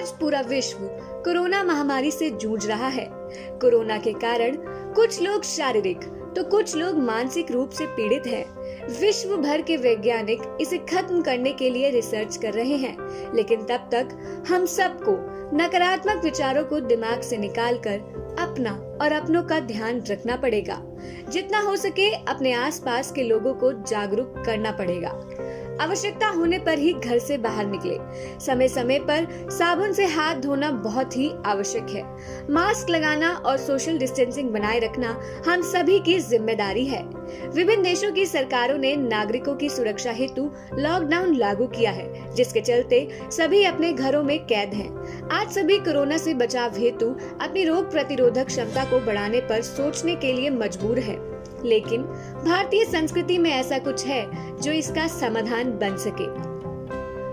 आज पूरा विश्व कोरोना महामारी से जूझ रहा है। कोरोना के कारण कुछ लोग शारीरिक तो कुछ लोग मानसिक रूप से पीड़ित हैं। विश्व भर के वैज्ञानिक इसे खत्म करने के लिए रिसर्च कर रहे हैं, लेकिन तब तक हम सबको नकारात्मक विचारों को दिमाग से निकालकर अपना और अपनों का ध्यान रखना पड़ेगा। जितना हो सके अपने आसपास के लोगों को जागरूक करना पड़ेगा। आवश्यकता होने पर ही घर से बाहर निकले। समय समय पर साबुन से हाथ धोना बहुत ही आवश्यक है। मास्क लगाना और सोशल डिस्टेंसिंग बनाए रखना हम सभी की जिम्मेदारी है। विभिन्न देशों की सरकारों ने नागरिकों की सुरक्षा हेतु लॉकडाउन लागू किया है, जिसके चलते सभी अपने घरों में कैद हैं। आज सभी कोरोना से बचाव हेतु अपनी रोग प्रतिरोधक क्षमता को बढ़ाने पर सोचने के लिए मजबूर है, लेकिन भारतीय संस्कृति में ऐसा कुछ है जो इसका समाधान बन सके।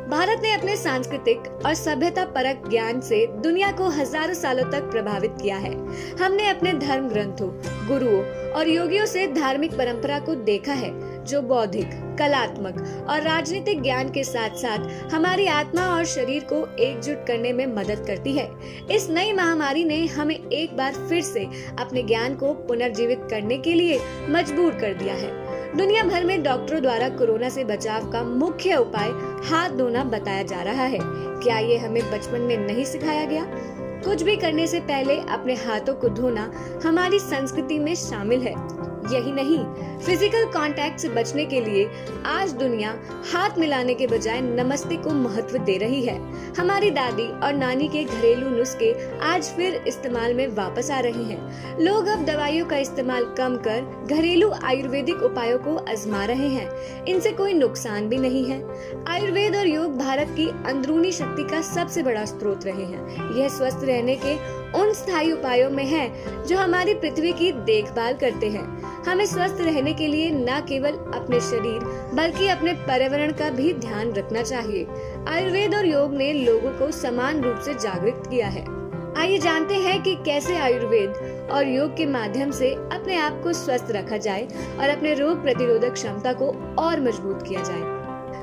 भारत ने अपने सांस्कृतिक और सभ्यता परक ज्ञान से दुनिया को हजारों सालों तक प्रभावित किया है। हमने अपने धर्म ग्रंथों, गुरुओं और योगियों से धार्मिक परंपरा को देखा है, जो बौद्धिक, कलात्मक और राजनीतिक ज्ञान के साथ साथ हमारी आत्मा और शरीर को एकजुट करने में मदद करती है। इस नई महामारी ने हमें एक बार फिर से अपने ज्ञान को पुनर्जीवित करने के लिए मजबूर कर दिया है। दुनिया भर में डॉक्टरों द्वारा कोरोना से बचाव का मुख्य उपाय हाथ धोना बताया जा रहा है। क्या ये हमें बचपन में नहीं सिखाया गया? कुछ भी करने से पहले अपने हाथों को धोना हमारी संस्कृति में शामिल है। यही नहीं, फिजिकल कांटेक्ट से बचने के लिए आज दुनिया हाथ मिलाने के बजाय नमस्ते को महत्व दे रही है। हमारी दादी और नानी के घरेलू नुस्खे आज फिर इस्तेमाल में वापस आ रहे हैं। लोग अब दवाइयों का इस्तेमाल कम कर घरेलू आयुर्वेदिक उपायों को आजमा रहे हैं। इनसे कोई नुकसान भी नहीं है। आयुर्वेद और योग भारत की अंदरूनी शक्ति का सबसे बड़ा स्रोत रहे हैं। यह स्वस्थ रहने के उन स्थायी उपायों में है जो हमारी पृथ्वी की देखभाल करते हैं। हमें स्वस्थ रहने के लिए न केवल अपने शरीर बल्कि अपने पर्यावरण का भी ध्यान रखना चाहिए। आयुर्वेद और योग ने लोगों को समान रूप से जागरूक किया है। आइए जानते हैं कि कैसे आयुर्वेद और योग के माध्यम से अपने आप को स्वस्थ रखा जाए और अपने रोग प्रतिरोधक क्षमता को और मजबूत किया जाए।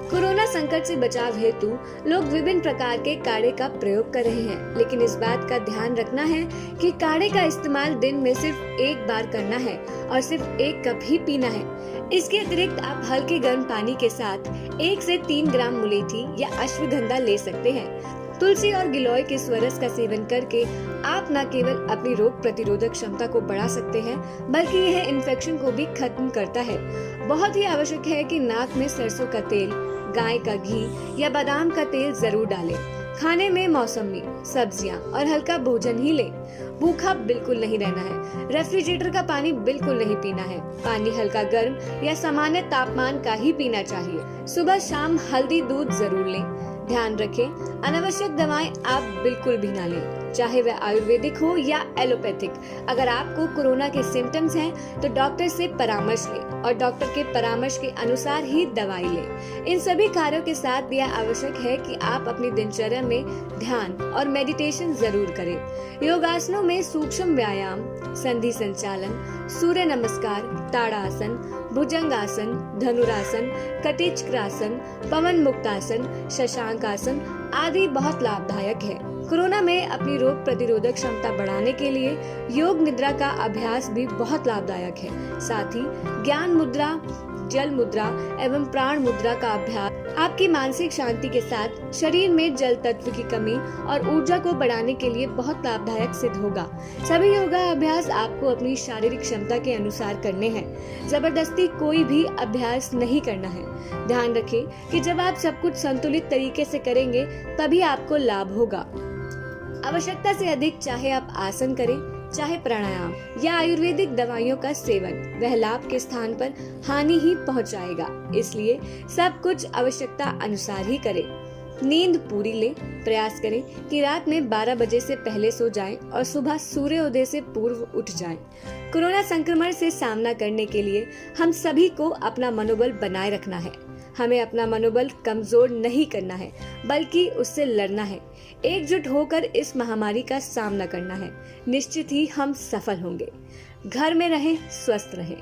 कोरोना संकट से बचाव हेतु लोग विभिन्न प्रकार के काढ़े का प्रयोग कर रहे हैं, लेकिन इस बात का ध्यान रखना है कि काढ़े का इस्तेमाल दिन में सिर्फ एक बार करना है और सिर्फ 1 कप ही पीना है। इसके अतिरिक्त आप हल्के गर्म पानी के साथ 1 से 3 ग्राम मुलेठी या अश्वगंधा ले सकते हैं। तुलसी और गिलोय के स्वरस का सेवन करके आप न केवल अपनी रोग प्रतिरोधक क्षमता को बढ़ा सकते हैं, बल्कि यह इन्फेक्शन को भी खत्म करता है। बहुत ही आवश्यक है कि नाक में सरसों का तेल, गाय का घी या बादाम का तेल जरूर डालें। खाने में मौसमी, सब्जियां और हल्का भोजन ही लें। भूखा बिल्कुल नहीं रहना है। रेफ्रिजरेटर का पानी बिल्कुल नहीं पीना है। पानी हल्का गर्म या सामान्य तापमान का ही पीना चाहिए। सुबह शाम हल्दी दूध जरूर लें। ध्यान रखें, अनावश्यक दवाएं आप बिल्कुल भी ना लें, चाहे वह आयुर्वेदिक हो या एलोपैथिक। अगर आपको कोरोना के सिम्टम्स हैं तो डॉक्टर से परामर्श लें और डॉक्टर के परामर्श के अनुसार ही दवाई लें। इन सभी कार्यों के साथ यह आवश्यक है कि आप अपनी दिनचर्या में ध्यान और मेडिटेशन जरूर करें। योगासनों में सूक्ष्म व्यायाम, संधि संचालन, सूर्य नमस्कार, ताड़ासन, भुजंगासन, धनुरासन, कटिचक्रासन, पवन मुक्तासन, शशांकासन आदि बहुत लाभदायक है। कोरोना में अपनी रोग प्रतिरोधक क्षमता बढ़ाने के लिए योग निद्रा का अभ्यास भी बहुत लाभदायक है। साथ ही ज्ञान मुद्रा, जल मुद्रा एवं प्राण मुद्रा का अभ्यास आपकी मानसिक शांति के साथ शरीर में जल तत्व की कमी और ऊर्जा को बढ़ाने के लिए बहुत लाभदायक सिद्ध होगा। सभी योगा अभ्यास आपको अपनी शारीरिक क्षमता के अनुसार करने हैं। जबरदस्ती कोई भी अभ्यास नहीं करना है। ध्यान रखें कि जब आप सब कुछ संतुलित तरीके से करेंगे तभी आपको लाभ होगा। आवश्यकता से अधिक चाहे आप आसन करें, चाहे प्राणायाम या आयुर्वेदिक दवाइयों का सेवन, वह लाभ के स्थान पर हानि ही पहुंचाएगा। इसलिए सब कुछ आवश्यकता अनुसार ही करें। नींद पूरी लें। प्रयास करें कि रात में 12 बजे से पहले सो जाएं और सुबह सूर्योदय से पूर्व उठ जाएं। कोरोना संक्रमण से सामना करने के लिए हम सभी को अपना मनोबल बनाए रखना है। हमें अपना मनोबल कमजोर नहीं करना है, बल्कि उससे लड़ना है। एकजुट होकर इस महामारी का सामना करना है। निश्चित ही हम सफल होंगे। घर में रहें, स्वस्थ रहें।